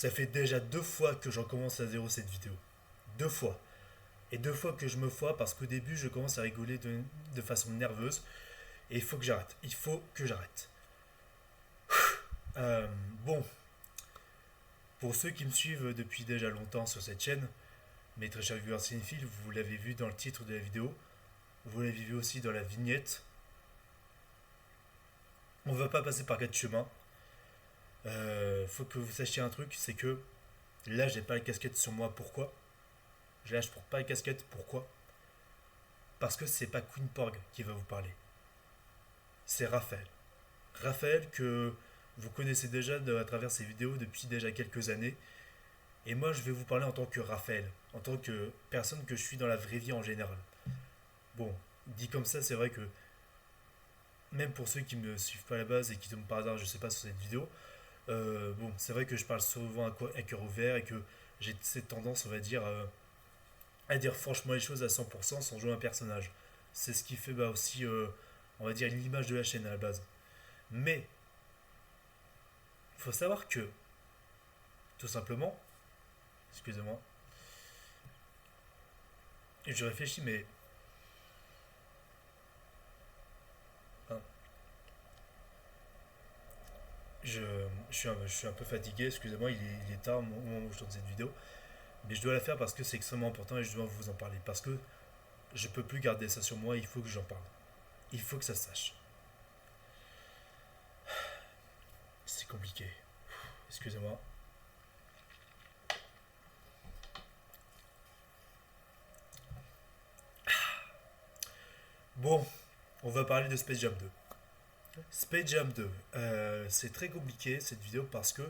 Ça fait déjà 2 fois que j'en commence à zéro cette vidéo. 2 fois. Et 2 fois que je me foire parce qu'au début je commence à rigoler de façon nerveuse. Et il faut que j'arrête. Il faut que j'arrête. Euh, bon, pour ceux qui me suivent depuis déjà longtemps sur cette chaîne, mes très chers viewers cinéphiles, vous l'avez vu dans le titre de la vidéo. Vous l'avez vu aussi dans la vignette. On va pas passer par 4 chemins. Faut que vous sachiez un truc, c'est que là j'ai pas la casquette sur moi. Pourquoi? Là je porte pas la casquette. Pourquoi? Parce que c'est pas Queen Porg qui va vous parler. C'est Raphaël. Raphaël que vous connaissez déjà à travers ses vidéos depuis déjà quelques années. Et moi je vais vous parler en tant que Raphaël, en tant que personne que je suis dans la vraie vie en général. Bon, dit comme ça, c'est vrai que même pour ceux qui me suivent pas à la base et qui tombent par hasard, je sais pas, sur cette vidéo, bon, c'est vrai que je parle souvent à cœur ouvert et que j'ai cette tendance, on va dire, à dire franchement les choses à 100% sans jouer un personnage. C'est ce qui fait bah, aussi, on va dire, l'image de la chaîne à la base. Mais, il faut savoir que, tout simplement, excusez-moi, je réfléchis, mais hein, je, je suis un peu fatigué, excusez-moi, il est tard au moment où je tourne cette vidéo. Mais je dois la faire parce que c'est extrêmement important et je dois vous en parler. Parce que je peux plus garder ça sur moi, il faut que j'en parle. Il faut que ça se sache. C'est compliqué. Excusez-moi. Bon, on va parler de Space Jam 2. Space Jam 2, c'est très compliqué cette vidéo parce que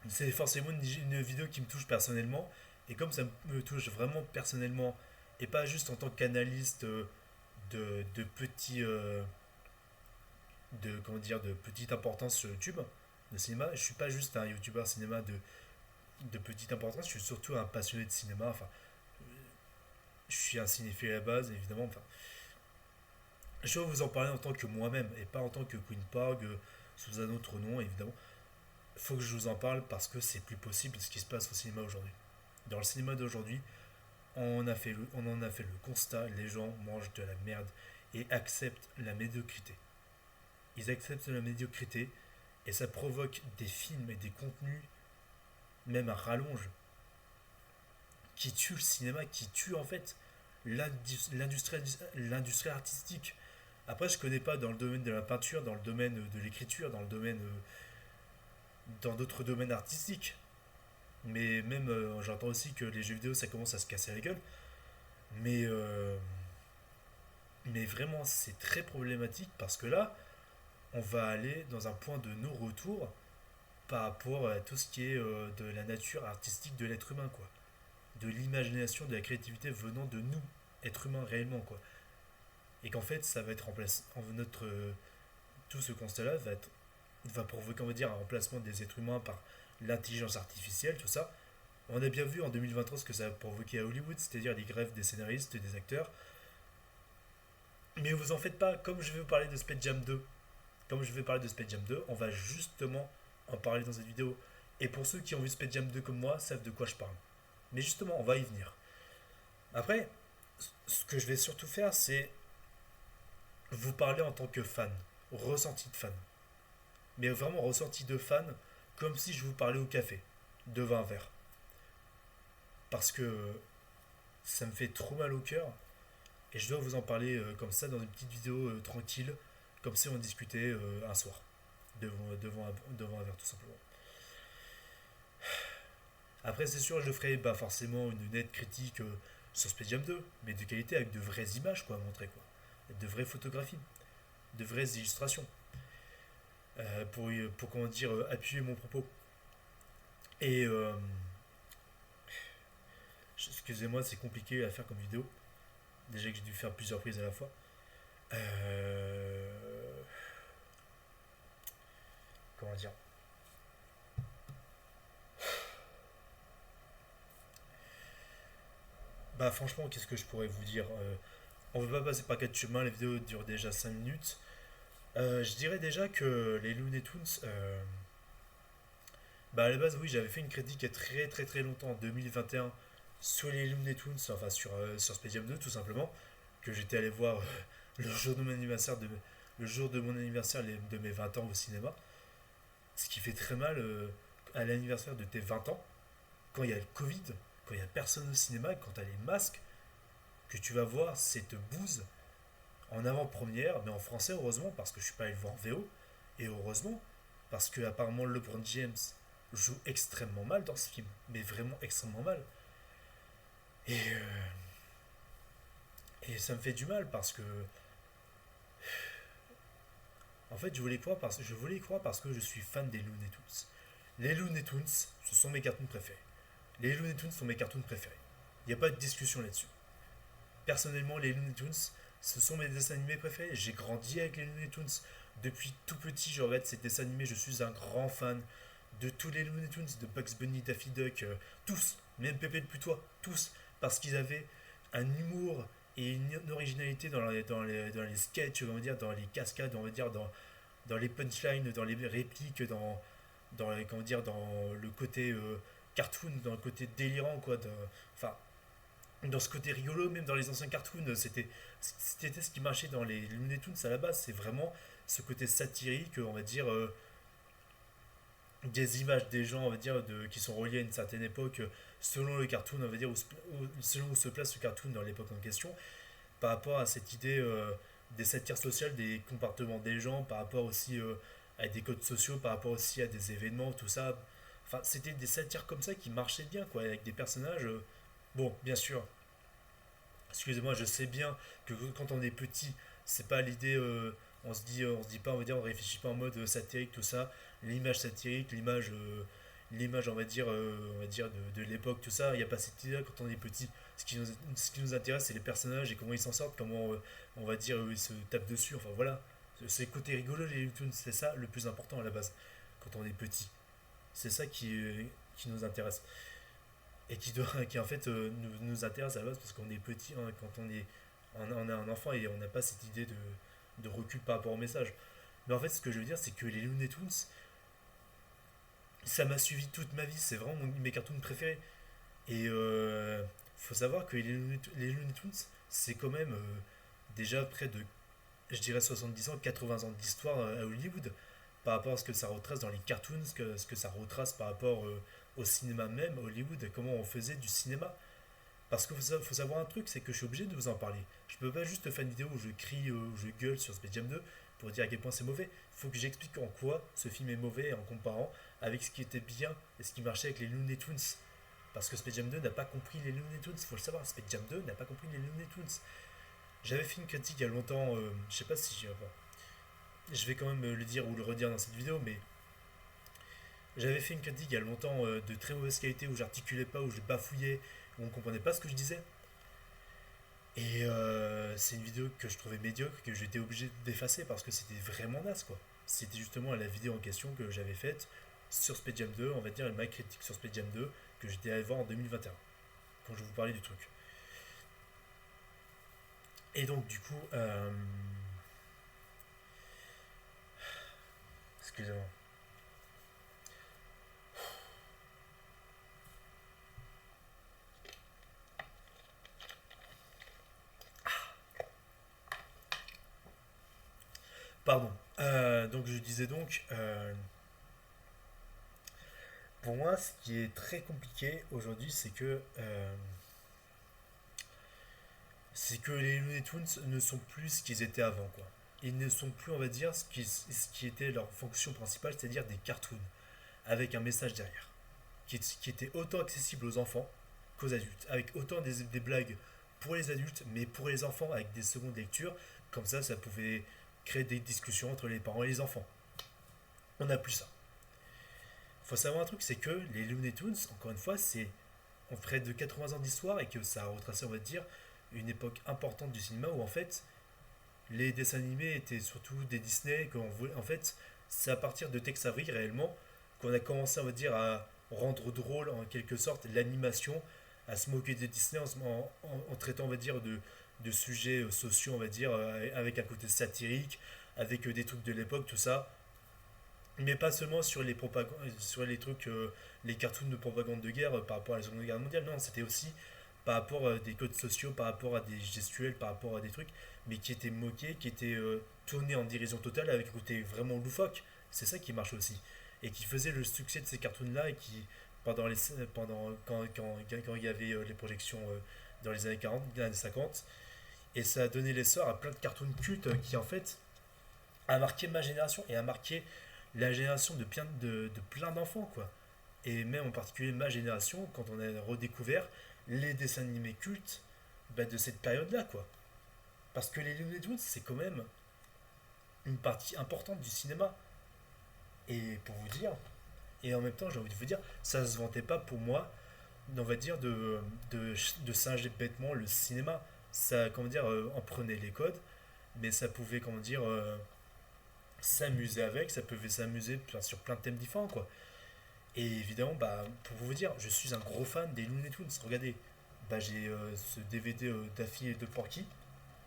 c'est forcément une vidéo qui me touche personnellement. Et comme ça me touche vraiment personnellement, et pas juste en tant qu'analyste de petits comment dire, de petite importance sur YouTube de cinéma. Je suis pas juste un youtubeur cinéma de petite importance, je suis surtout un passionné de cinéma. Enfin, je suis un cinéphile à la base, évidemment. Enfin, je vais vous en parler en tant que moi-même et pas en tant que Queen Park sous un autre nom, évidemment. Il faut que je vous en parle parce que c'est plus possible ce qui se passe au cinéma aujourd'hui. Dans le cinéma d'aujourd'hui, on en a fait le constat, les gens mangent de la merde et acceptent la médiocrité. Ils acceptent la médiocrité et ça provoque des films et des contenus, même à rallonge, qui tuent le cinéma, qui tuent en fait l'industrie artistique. Après, je connais pas dans le domaine de la peinture, dans le domaine de l'écriture, dans le domaine dans d'autres domaines artistiques. Mais même, j'entends aussi que les jeux vidéo, ça commence à se casser la gueule. Mais, mais vraiment, c'est très problématique parce que là, on va aller dans un point de non-retour par rapport à tout ce qui est de la nature artistique de l'être humain, quoi. De l'imagination, de la créativité venant de nous, êtres humains réellement, quoi. Et qu'en fait, ça va être remplacé. Tout ce constat-là va provoquer, on va dire, un remplacement des êtres humains par l'intelligence artificielle, tout ça. On a bien vu en 2023 ce que ça a provoqué à Hollywood, c'est-à-dire les grèves des scénaristes et des acteurs. Mais vous en faites pas, comme je vais vous parler de Space Jam 2, on va justement en parler dans cette vidéo. Et pour ceux qui ont vu Space Jam 2 comme moi, savent de quoi je parle. Mais justement, on va y venir. Après, ce que je vais surtout faire, c'est vous parler en tant que fan, ressenti de fan. Mais vraiment ressenti de fan, comme si je vous parlais au café, devant un verre. Parce que ça me fait trop mal au cœur. Et je dois vous en parler comme ça dans une petite vidéo tranquille, comme si on discutait un soir, devant un verre tout simplement. Après, c'est sûr, je ferai pas forcément une nette critique sur Space Jam 2, mais de qualité avec de vraies images quoi, à montrer, quoi. De vraies photographies, de vraies illustrations, pour comment dire, appuyer mon propos. Et excusez-moi, c'est compliqué à faire comme vidéo. Déjà que j'ai dû faire plusieurs prises à la fois. Euh, comment dire? Bah franchement, qu'est-ce que je pourrais vous dire? On ne veut pas passer par 4 chemins, la vidéo dure déjà 5 minutes. Je dirais déjà que les Looney Tunes, Bah à la base, oui, j'avais fait une critique il y a très très très longtemps, en 2021, sur les Looney Tunes, enfin sur Space Jam 2 tout simplement, que j'étais allé voir le jour de mon anniversaire, le jour de mon anniversaire de mes 20 ans au cinéma. Ce qui fait très mal à l'anniversaire de tes 20 ans, quand il y a le Covid, quand il y a personne au cinéma, quand tu as les masques, que tu vas voir cette bouse en avant-première, mais en français heureusement, parce que je suis pas allé le voir en VO, et heureusement, parce que apparemment LeBron James joue extrêmement mal dans ce film, mais vraiment extrêmement mal. Et ça me fait du mal parce que, en fait, je voulais y croire parce que je suis fan des Looney Tunes. Les Looney Tunes, ce sont mes cartoons préférés. Les Looney Tunes sont mes cartoons préférés. Il n'y a pas de discussion là-dessus. Personnellement, les Looney Tunes, ce sont mes dessins animés préférés. J'ai grandi avec les Looney Tunes. Depuis tout petit, je regarde ces dessins animés. Je suis un grand fan de tous les Looney Tunes, de Bugs Bunny, Daffy Duck, tous, même Pépé le Putois, tous, parce qu'ils avaient un humour et une originalité dans les sketchs, on va dire, dans les cascades, on va dire, dans les punchlines, dans les répliques, comment dire, dans le côté cartoon, dans le côté délirant, quoi. Enfin, dans ce côté rigolo, même dans les anciens cartoons, c'était ce qui marchait dans les Looney Tunes à la base. C'est vraiment ce côté satirique, on va dire, des images des gens, on va dire, qui sont reliées à une certaine époque, selon le cartoon, on va dire, selon où se place le cartoon dans l'époque en question, par rapport à cette idée des satires sociales, des comportements des gens, par rapport aussi à des codes sociaux, par rapport aussi à des événements, tout ça. Enfin, c'était des satires comme ça qui marchaient bien, quoi, avec des personnages. Bon, bien sûr, excusez-moi, je sais bien que quand on est petit, c'est pas l'idée. On se dit pas, on va dire, on réfléchit pas en mode satirique, tout ça. L'image satirique, l'image, on va dire de l'époque, tout ça. Il n'y a pas cette idée quand on est petit. Ce qui nous intéresse, c'est les personnages et comment ils s'en sortent, comment, on va dire, ils se tapent dessus. Enfin voilà, c'est le côté rigolo les Looney, c'est ça le plus important à la base quand on est petit. C'est ça qui nous intéresse et qui en fait nous intéresse à la base parce qu'on est petit, hein, quand on a un enfant et on n'a pas cette idée de recul par rapport au message. Mais en fait, ce que je veux dire, c'est que les Looney Tunes, ça m'a suivi toute ma vie. C'est vraiment mes cartoons préférés. Et faut savoir que les Looney Tunes, c'est quand même déjà près de, je dirais, 70 ans, 80 ans d'histoire à Hollywood par rapport à ce que ça retrace dans les cartoons, ce que ça retrace par rapport au cinéma même, Hollywood, comment on faisait du cinéma. Parce qu'il faut savoir un truc, c'est que je suis obligé de vous en parler. Je peux pas juste faire une vidéo où je crie, où je gueule sur Space Jam 2 pour dire à quel point c'est mauvais. Il faut que j'explique en quoi ce film est mauvais en comparant avec ce qui était bien et ce qui marchait avec les Looney Tunes. Parce que Space Jam 2 n'a pas compris les Looney Tunes, il faut le savoir. Space Jam 2 n'a pas compris les Looney Tunes. J'avais fait une critique il y a longtemps, je sais pas si bon, je vais quand même le dire ou le redire dans cette vidéo, mais j'avais fait une critique il y a longtemps de très mauvaise qualité où j'articulais pas, où je bafouillais, où on comprenait pas ce que je disais. Et c'est une vidéo que je trouvais médiocre, que j'étais obligé d'effacer parce que c'était vraiment naze, quoi. C'était justement la vidéo en question que j'avais faite sur Space Jam 2, on va dire ma critique sur Space Jam 2, que j'étais allé voir en 2021, quand je vous parlais du truc. Et donc, du coup, excusez-moi. Pardon. Donc, je disais donc, pour moi, ce qui est très compliqué aujourd'hui, c'est que les Looney Tunes ne sont plus ce qu'ils étaient avant, quoi. Ils ne sont plus, on va dire, ce qui était leur fonction principale, c'est-à-dire des cartoons, avec un message derrière, qui était autant accessible aux enfants qu'aux adultes, avec autant des blagues pour les adultes, mais pour les enfants, avec des secondes lectures, comme ça pouvait créer des discussions entre les parents et les enfants. On n'a plus ça. Il faut savoir un truc, c'est que les Looney Tunes, encore une fois, on ferait de 80 ans d'histoire et que ça a retracé, on va dire, une époque importante du cinéma où en fait les dessins animés étaient surtout des Disney, en fait c'est à partir de Tex Avery réellement qu'on a commencé, on va dire, à rendre drôle en quelque sorte l'animation, à se moquer de Disney en traitant, on va dire, de sujets sociaux, on va dire, avec un côté satirique, avec des trucs de l'époque, tout ça. Mais pas seulement sur les sur les trucs, les cartoons de propagande de guerre par rapport à la Seconde Guerre mondiale. Non, c'était aussi par rapport à des codes sociaux, par rapport à des gestuels, par rapport à des trucs, mais qui étaient moqués, qui étaient tournés en dérision totale avec un côté vraiment loufoque. C'est ça qui marche aussi. Et qui faisait le succès de ces cartoons-là et qui, quand il y avait les projections dans les années 40, les années 50, et ça a donné l'essor à plein de cartoons cultes qui, en fait, a marqué ma génération et a marqué la génération de plein d'enfants, quoi. Et même en particulier ma génération, quand on a redécouvert les dessins animés cultes bah, de cette période-là, quoi. Parce que les Looney Tunes, c'est quand même une partie importante du cinéma. Et pour vous dire, et en même temps, j'ai envie de vous dire, ça se vantait pas pour moi, on va dire, de singer bêtement le cinéma. Ça, comment dire, en prenait les codes, mais ça pouvait, comment dire, s'amuser avec, ça pouvait s'amuser sur plein de thèmes différents, quoi. Et évidemment, bah, pour vous dire, je suis un gros fan des Looney Tunes. Regardez, bah, j'ai ce DVD Daffy et de Porky,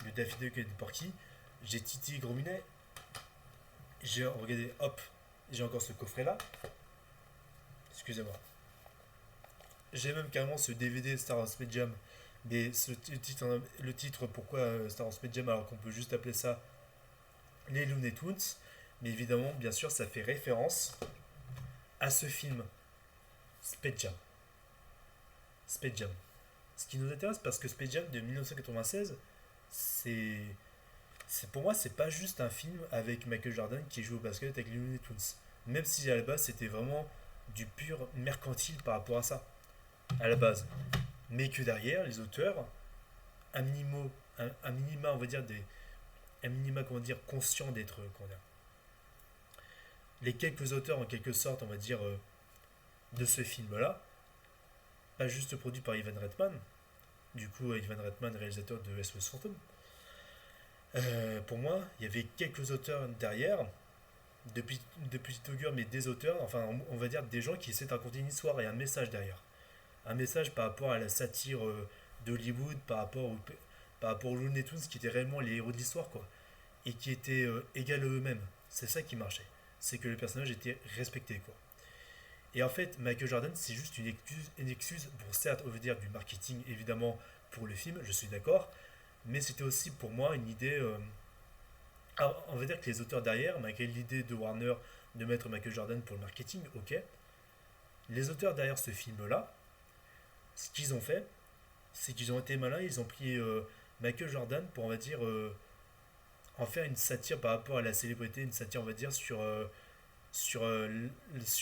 le Daffy Duck et de Porky. J'ai Titi et Gros Minet. J'ai regardé, hop, j'ai encore ce coffret-là. Excusez-moi. J'ai même carrément ce DVD Star Wars Space Jam. Mais le titre pourquoi Star Wars Space Jam alors qu'on peut juste appeler ça les Looney Tunes. Mais évidemment, bien sûr, ça fait référence à ce film Space Jam. Space Jam. Ce qui nous intéresse parce que Space Jam de 1996, c'est pour moi c'est pas juste un film avec Michael Jordan qui joue au basket avec les Looney Tunes. Même si à la base c'était vraiment du pur mercantile par rapport à ça à la base. Mais que derrière les auteurs, un minima on va dire un minima comment dire conscient d'être comment dire, les quelques auteurs en quelque sorte on va dire de ce film là, pas juste produit par Ivan Reitman, du coup Ivan Reitman réalisateur de SOS Phantom. Pour moi, il y avait quelques auteurs derrière, de petite augure, mais des auteurs, enfin, on va dire des gens qui essaient de raconter une histoire et un message derrière. Un message par rapport à la satire d'Hollywood, par rapport aux Looney Tunes qui étaient réellement les héros de l'histoire, quoi. Et qui étaient égales à eux-mêmes. C'est ça qui marchait. C'est que le personnage était respecté, quoi. Et en fait, Michael Jordan, c'est juste une excuse pour, certes, on veut dire du marketing, évidemment, pour le film, je suis d'accord, mais c'était aussi pour moi une idée. Alors, on va dire que les auteurs derrière, malgré l'idée de Warner de mettre Michael Jordan pour le marketing, ok, les auteurs derrière ce film-là, ce qu'ils ont fait, c'est qu'ils ont été malins, ils ont pris Michael Jordan pour, on va dire, en faire une satire par rapport à la célébrité, une satire, on va dire, sur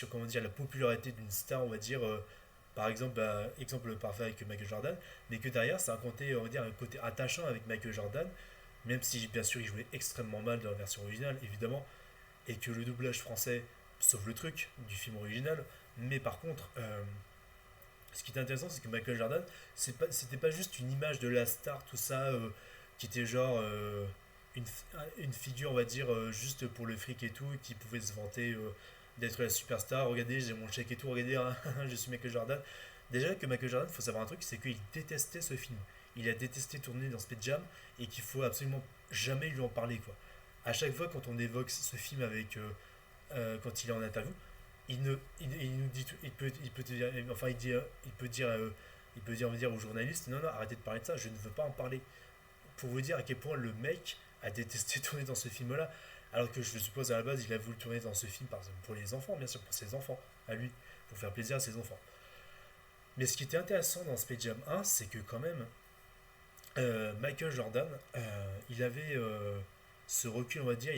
comment dire, la popularité d'une star, on va dire, par exemple, bah, exemple parfait avec Michael Jordan, mais que derrière, ça racontait, on va dire, un côté attachant avec Michael Jordan, même si, bien sûr, il jouait extrêmement mal dans la version originale, évidemment, et que le doublage français sauve le truc du film original, mais par contre, ce qui est intéressant, c'est que Michael Jordan, c'était pas juste une image de la star, tout ça, qui était genre une, une figure, on va dire, juste pour le fric et tout, qui pouvait se vanter d'être la superstar. Regardez, j'ai mon chèque et tout, regardez, hein, je suis Michael Jordan. Déjà que Michael Jordan, il faut savoir un truc, c'est qu'il détestait ce film. Il a détesté tourner dans Space Jam et qu'il faut absolument jamais lui en parler, quoi. À chaque fois, quand on évoque ce film avec, quand il est en interview, il nous dit, il peut dire, enfin, il peut dire, on va dire aux journalistes, non, non, arrêtez de parler de ça, je ne veux pas en parler. Pour vous dire à quel point le mec a détesté tourner dans ce film-là, alors que je suppose à la base, il a voulu tourner dans ce film, par exemple, pour les enfants, bien sûr, pour ses enfants, à lui, pour faire plaisir à ses enfants. Mais ce qui était intéressant dans Space Jam 1, c'est que quand même, Michael Jordan, il avait ce recul, on va dire,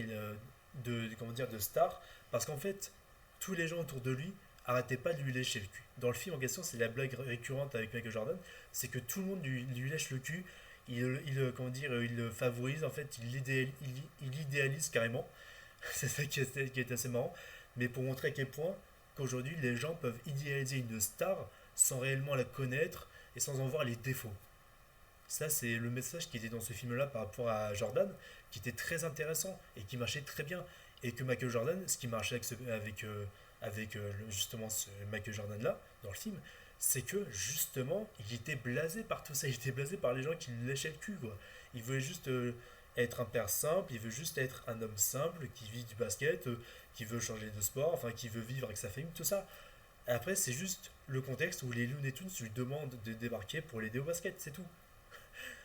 comment dire, de star, parce qu'en fait, tous les gens autour de lui arrêtaient pas de lui lécher le cul. Dans le film en question, c'est la blague récurrente avec Michael Jordan, c'est que tout le monde lui lèche le cul, comment dire, il le favorise, en fait, il idéalise carrément. C'est ça qui est assez marrant, mais pour montrer à quel point qu'aujourd'hui les gens peuvent idéaliser une star sans réellement la connaître et sans en voir les défauts. Ça, c'est le message qui était dans ce film-là par rapport à Jordan, qui était très intéressant et qui marchait très bien. Et que Michael Jordan, ce qui marchait avec justement ce Michael Jordan-là, dans le film, c'est que justement, il était blasé par tout ça. Il était blasé par les gens qui le léchaient le cul, quoi. Il voulait juste. être un père simple, il veut juste être un homme simple qui vit du basket, qui veut changer de sport, enfin qui veut vivre avec sa famille, tout ça. Et après, c'est juste le contexte où les Looney Tunes lui demandent de débarquer pour l'aider au basket, c'est tout.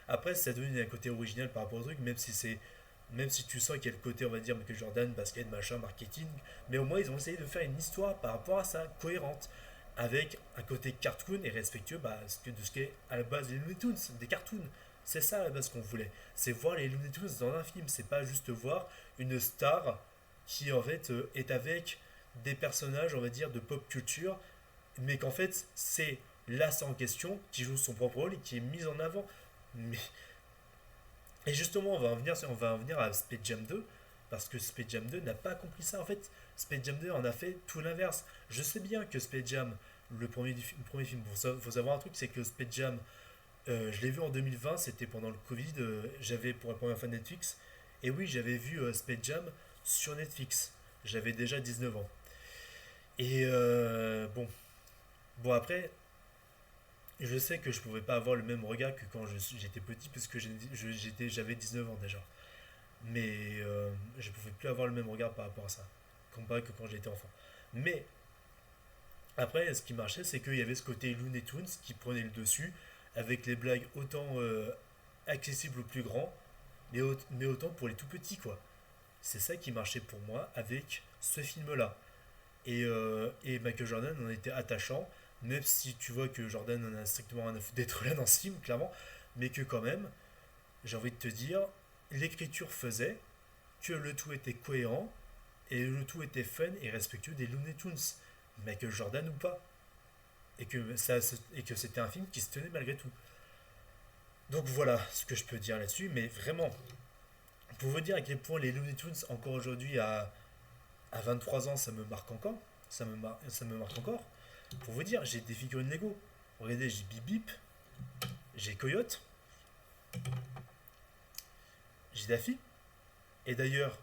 Après, ça donne un côté original par rapport au truc, même si tu sens qu'il y a le côté, on va dire, Michael Jordan, basket, machin, marketing, mais au moins ils ont essayé de faire une histoire par rapport à ça, cohérente, avec un côté cartoon et respectueux de ce qu'est à la base les Looney Tunes, des cartoons. C'est ça à la base qu'on voulait. C'est voir les Looney Tunes dans un film, c'est pas juste voir une star qui en fait est avec des personnages, on va dire, de pop culture, mais qu'en fait c'est la star en question qui joue son propre rôle et qui est mise en avant. Mais et justement, on va en venir à Space Jam 2, parce que Space Jam 2 n'a pas accompli ça. En fait, Space Jam 2 en a fait tout l'inverse. Je sais bien que Space Jam, le premier film, faut savoir un truc, c'est que Space Jam, je l'ai vu en 2020, c'était pendant le Covid, j'avais pour la première fois Netflix, et oui, j'avais vu Space Jam sur Netflix. J'avais déjà 19 ans. Et bon après, je sais que je pouvais pas avoir le même regard que quand j'étais petit, puisque j'avais 19 ans déjà. Mais je pouvais plus avoir le même regard par rapport à ça, comparé que quand j'étais enfant. Mais après, ce qui marchait, c'est qu'il y avait ce côté Looney Tunes qui prenait le dessus, avec les blagues autant accessibles aux plus grands, mais autant pour les tout petits, quoi. C'est ça qui marchait pour moi avec ce film-là. Et Michael Jordan en était attachant, même si tu vois que Jordan en a strictement rien à foutre d'être là dans ce film, clairement, mais que quand même, j'ai envie de te dire, l'écriture faisait que le tout était cohérent et le tout était fun et respectueux des Looney Tunes, Michael Jordan ou pas, et que c'était un film qui se tenait malgré tout. Donc voilà ce que je peux dire là-dessus, mais vraiment, pour vous dire à quel point les Looney Tunes, encore aujourd'hui, à 23 ans, ça me marque encore, ça me marque encore. Pour vous dire, j'ai des figurines Lego. Regardez, j'ai Bip Bip, j'ai Coyote, j'ai Daffy. Et d'ailleurs,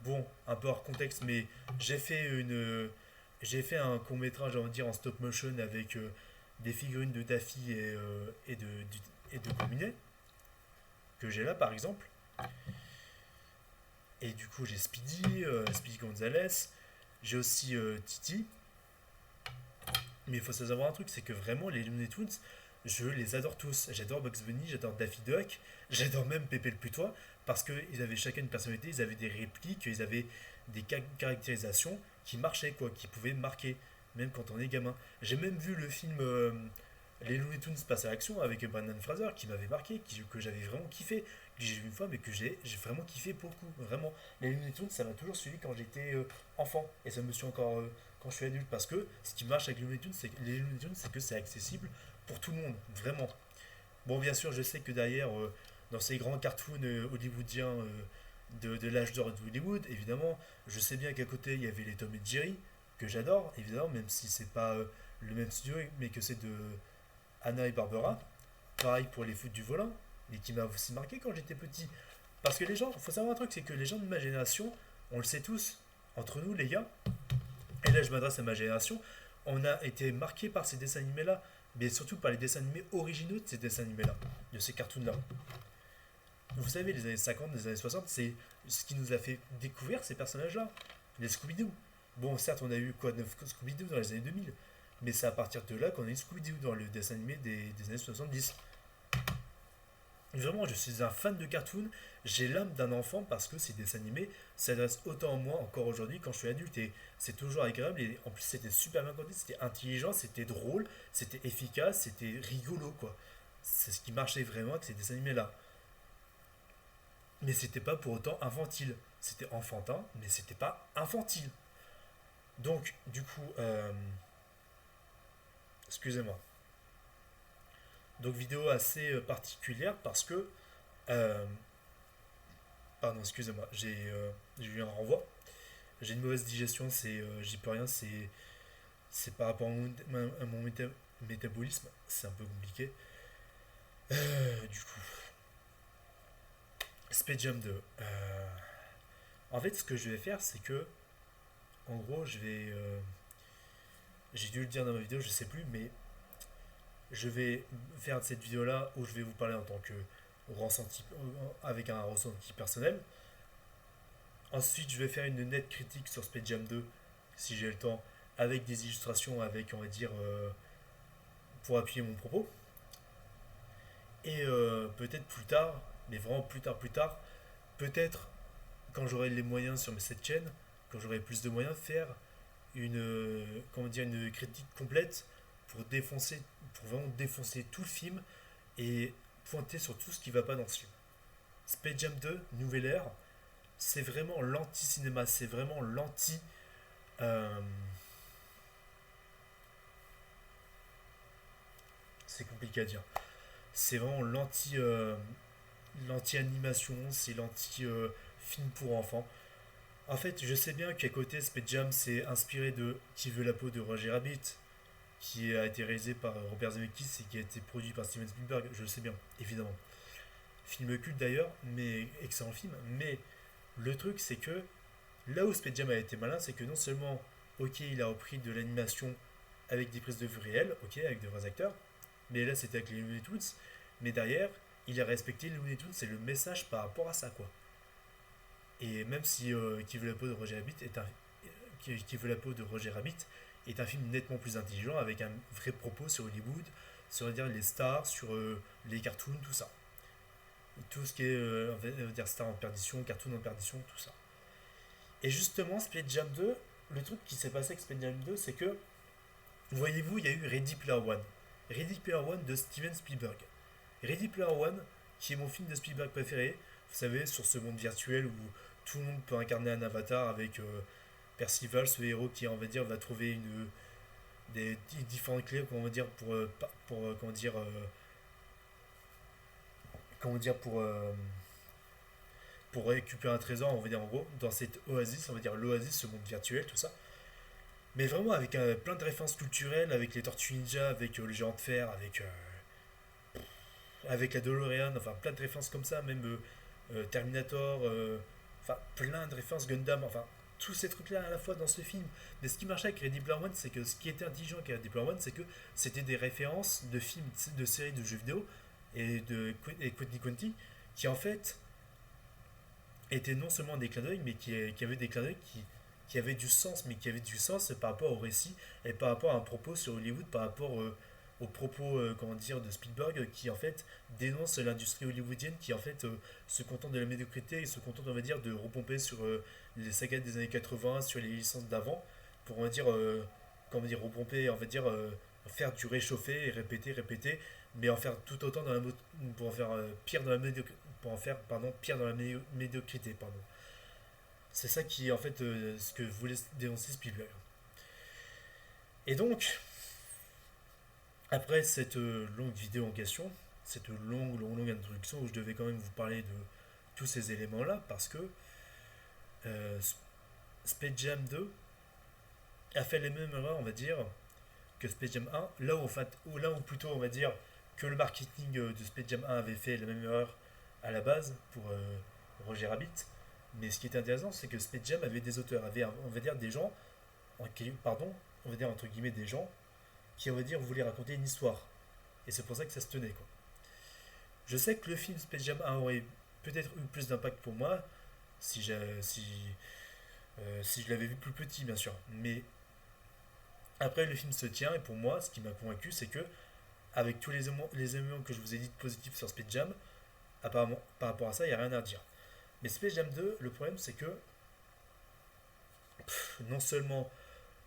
bon, un peu hors contexte, mais j'ai fait une, j'ai fait un court métrage, on va dire, en stop motion avec des figurines de Daffy et de Cominet, que j'ai là par exemple. Et du coup, j'ai Speedy, Speedy Gonzalez, j'ai aussi Titi. Mais il faut savoir un truc, c'est que vraiment, les Looney Tunes, je les adore tous. J'adore Bugs Bunny, j'adore Daffy Duck, j'adore même Pépé le Putois, parce qu'ils avaient chacun une personnalité, ils avaient des répliques, ils avaient des caractérisations qui marchaient, quoi, qui pouvaient marquer, même quand on est gamin. J'ai même vu le film Les Looney Tunes passent à l'action avec Brandon Fraser, qui m'avait marqué, que j'avais vraiment kiffé, que j'ai vu une fois, mais que j'ai vraiment kiffé beaucoup, vraiment. Les Looney Tunes, ça m'a toujours suivi quand j'étais enfant, et ça me suit encore quand je suis adulte, parce que ce qui marche avec les Looney Tunes, c'est que c'est accessible pour tout le monde, vraiment. Bon, bien sûr, je sais que derrière, dans ces grands cartoons hollywoodiens de l'âge d'or d'Hollywood, évidemment, je sais bien qu'à côté, il y avait les Tom et Jerry, que j'adore, évidemment, même si c'est pas le même studio, mais que c'est de Anna et Barbara. Pareil pour les foot du volant, et qui m'a aussi marqué quand j'étais petit. Parce que les gens, faut savoir un truc, c'est que les gens de ma génération, on le sait tous, entre nous les gars, et là je m'adresse à ma génération, on a été marqué par ces dessins animés-là, mais surtout par les dessins animés originaux de ces dessins animés-là, de ces cartoons-là. Vous savez, les années 50, les années 60, c'est ce qui nous a fait découvrir ces personnages-là. Les Scooby-Doo. Bon, certes, on a eu quoi de Scooby-Doo dans les années 2000, mais c'est à partir de là qu'on a eu Scooby-Doo dans le dessin animé des années 70. Vraiment, je suis un fan de cartoon. J'ai l'âme d'un enfant parce que ces dessins animés s'adressent autant à moi encore aujourd'hui quand je suis adulte. Et c'est toujours agréable. Et en plus, c'était super bien conté, c'était intelligent, c'était drôle, c'était efficace, c'était rigolo, quoi. C'est ce qui marchait vraiment avec ces dessins animés-là. Mais c'était pas pour autant infantile. C'était enfantin, mais c'était pas infantile. Donc, du coup, excusez-moi. Donc, vidéo assez particulière parce que. euh, Pardon, excusez-moi, j'ai eu un renvoi. J'ai une mauvaise digestion, j'y peux rien, c'est par rapport à mon métabolisme, c'est un peu compliqué. Du coup, Space Jam 2. En fait, ce que je vais faire, c'est que, en gros, j'ai dû le dire dans ma vidéo, je sais plus, mais je vais faire cette vidéo-là où je vais vous parler en tant que avec un ressenti personnel. Ensuite, je vais faire une nette critique sur Space Jam 2, si j'ai le temps, avec des illustrations, avec, on va dire, pour appuyer mon propos. Et peut-être plus tard, mais vraiment plus tard, peut-être quand j'aurai les moyens sur cette chaîne, quand j'aurai plus de moyens, faire comment dire, une critique complète pour vraiment défoncer tout le film et pointer sur tout ce qui va pas dans ce film. Space Jam 2, Nouvelle Ère, c'est vraiment l'anti-cinéma, c'est vraiment l'anti. euh, c'est compliqué à dire. C'est vraiment l'anti-animation, c'est l'anti-film pour enfants. En fait, je sais bien qu'à côté, Space Jam s'est inspiré de Qui veut la peau de Roger Rabbit, qui a été réalisé par Robert Zemeckis et qui a été produit par Steven Spielberg, je le sais bien, évidemment. Film culte d'ailleurs, mais excellent film. Mais le truc, c'est que là où Space Jam a été malin, c'est que non seulement, ok, il a repris de l'animation avec des prises de vue réelles, ok, avec de vrais acteurs, mais là c'était avec les Looney Tunes, mais derrière, il a respecté les Looney Tunes et le message par rapport à ça, quoi. Et même si Qui veut la peau de Roger Rabbit Qui veut la peau de Roger Rabbit est un film nettement plus intelligent avec un vrai propos sur Hollywood, sur dire les stars, sur les cartoons, tout ça. Tout ce qui est on va dire stars en perdition, cartoon en perdition, tout ça. Et justement, Space Jam 2, le truc qui s'est passé avec Space Jam 2, c'est que, voyez-vous, il y a eu Ready Player One. Ready Player One de Steven Spielberg. Ready Player One, qui est mon film de Spielberg préféré, vous savez, sur ce monde virtuel où tout le monde peut incarner un avatar avec Percival, ce héros qui, on va dire, va trouver des différentes clés, on va dire, comment dire, pour récupérer un trésor, on va dire en gros, dans cette oasis, on va dire l'oasis, ce monde virtuel, tout ça. Mais vraiment avec plein de références culturelles, avec les Tortues Ninja, avec le Géant de Fer, avec la DeLorean, enfin plein de références comme ça, même Terminator, enfin plein de références Gundam, enfin tous ces trucs-là à la fois dans ce film. Mais ce qui marchait avec Ready Player One, c'est que ce qui était intelligent avec Ready Player One, c'est que c'était des références de films, de séries de jeux vidéo et Courtney Conti, qui en fait étaient non seulement des clins d'œil, mais qui avaient des clins d'œil qui avaient du sens, mais qui avaient du sens par rapport au récit et par rapport à un propos sur Hollywood, par rapport aux propos comment dire, de Spielberg, qui en fait dénonce l'industrie hollywoodienne, qui en fait se contente de la médiocrité et se contente, on va dire, de repomper sur les sagas des années 80, sur les licences d'avant, pour, on va dire, comment dire, repomper, on va dire, faire du réchauffé et répéter, répéter, mais en faire tout autant dans pour en faire pire dans la pour en faire pardon pire dans la médiocrité, pardon. C'est ça qui est en fait ce que voulait dénoncer Spielberg. Et donc après cette longue vidéo en question, cette longue introduction où je devais quand même vous parler de tous ces éléments là, parce que euh, Space Jam 2 a fait les mêmes erreurs, on va dire, que Space Jam 1, là où plutôt on va dire que le marketing de Space Jam 1 avait fait la même erreur à la base pour Roger Rabbit. Mais ce qui était intéressant, c'est que Space Jam avait des auteurs, avait, on va dire, des gens, pardon, on va dire entre guillemets des gens, qui, on va dire, voulaient raconter une histoire. Et c'est pour ça que ça se tenait, quoi. Je sais que le film Space Jam 1 aurait peut-être eu plus d'impact pour moi si je l'avais vu plus petit, bien sûr. Mais après, le film se tient, et pour moi, ce qui m'a convaincu, c'est que, avec tous les éléments que je vous ai dit de positifs sur Space Jam, apparemment, par rapport à ça, il n'y a rien à dire. Mais Space Jam 2, le problème, c'est que non seulement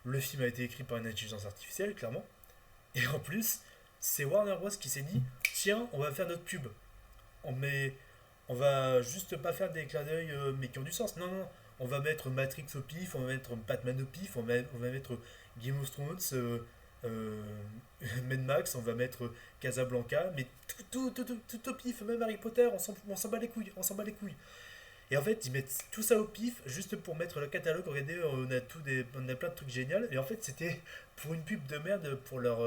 le film a été écrit par une intelligence artificielle, clairement, et en plus, c'est Warner Bros. Qui s'est dit tiens, on va faire notre pub. On, met, on va juste pas faire des clins d'œil mais qui ont du sens. Non, non, on va mettre Matrix au pif, on va mettre Batman au pif, on va mettre Game of Thrones, euh, Mad Max, on va mettre Casablanca, mais tout au pif, même Harry Potter, on s'en bat les couilles, on s'en bat les couilles. Et en fait, ils mettent tout ça au pif juste pour mettre le catalogue. Regardez, on a plein de trucs géniaux. Et en fait, c'était pour une pub de merde pour leur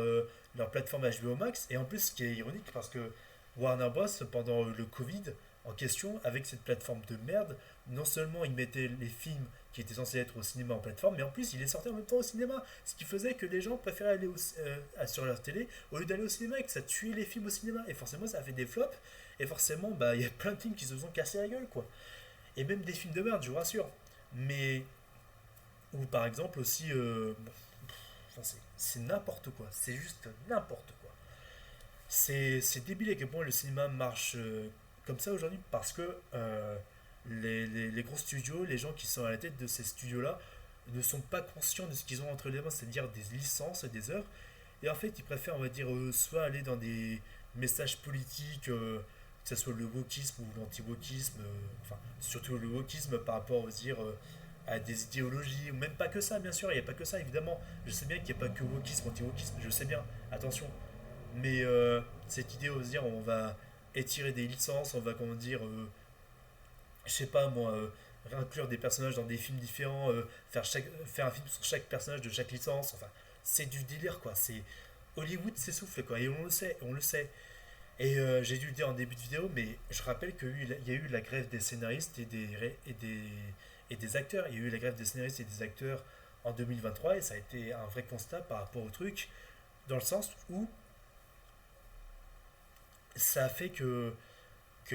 plateforme HBO Max. Et en plus, ce qui est ironique, parce que Warner Bros, pendant le Covid en question, avec cette plateforme de merde, non seulement ils mettaient les films qui étaient censés être au cinéma en plateforme, mais en plus, ils les sortaient en même temps au cinéma. Ce qui faisait que les gens préféraient aller sur leur télé au lieu d'aller au cinéma et que ça tuait les films au cinéma. Et forcément, ça a fait des flops. Et forcément, bah, il y a plein de films qui se sont cassés la gueule, quoi. Et même des films de merde, je vous rassure. Mais, ou par exemple aussi, bon, enfin, c'est n'importe quoi. C'est juste n'importe quoi. C'est débile à quel point le cinéma marche comme ça aujourd'hui parce que les gros studios, les gens qui sont à la tête de ces studios-là, ne sont pas conscients de ce qu'ils ont entre les mains, c'est-à-dire des licences et des œuvres. Et en fait, ils préfèrent, on va dire, soit aller dans des messages politiques, que ce soit le wokisme ou l'anti-wokisme, enfin, surtout le wokisme par rapport, on dire, à des idéologies, ou même pas que ça, bien sûr, il n'y a pas que ça, évidemment. Je sais bien qu'il n'y a pas que wokisme, anti-wokisme, je sais bien, attention. Mais cette idée, on va dire, on va étirer des licences, on va, comment dire, je sais pas moi, inclure des personnages dans des films différents, faire un film sur chaque personnage de chaque licence, enfin, c'est du délire quoi. C'est Hollywood s'essouffle quoi, et on le sait, on le sait. Et j'ai dû le dire en début de vidéo, mais je rappelle qu'il y a eu la grève des scénaristes et des acteurs. Il y a eu la grève des scénaristes et des acteurs en 2023 et ça a été un vrai constat par rapport au truc, dans le sens où ça a fait que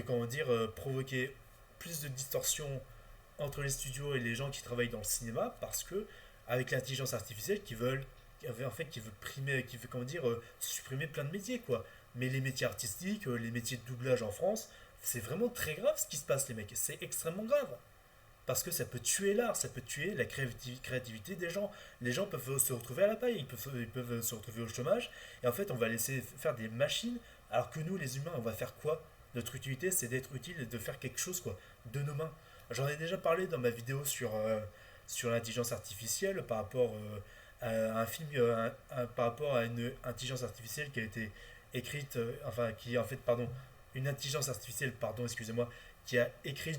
comment dire, provoquer plus de distorsion entre les studios et les gens qui travaillent dans le cinéma parce que avec l'intelligence artificielle en fait qui veut primer, qui veut comment dire supprimer plein de métiers quoi. Mais les métiers artistiques, les métiers de doublage en France, c'est vraiment très grave ce qui se passe les mecs. C'est extrêmement grave parce que ça peut tuer l'art, ça peut tuer la créativité des gens. Les gens peuvent se retrouver à la paille, ils peuvent se retrouver au chômage, et en fait on va laisser faire des machines, alors que nous les humains on va faire quoi? Notre utilité c'est d'être utile et de faire quelque chose quoi, de nos mains. J'en ai déjà parlé dans ma vidéo sur l'intelligence artificielle par rapport à un film, par rapport à une intelligence artificielle qui a été écrite, enfin qui en fait, pardon, une intelligence artificielle, pardon, excusez-moi, qui a écrit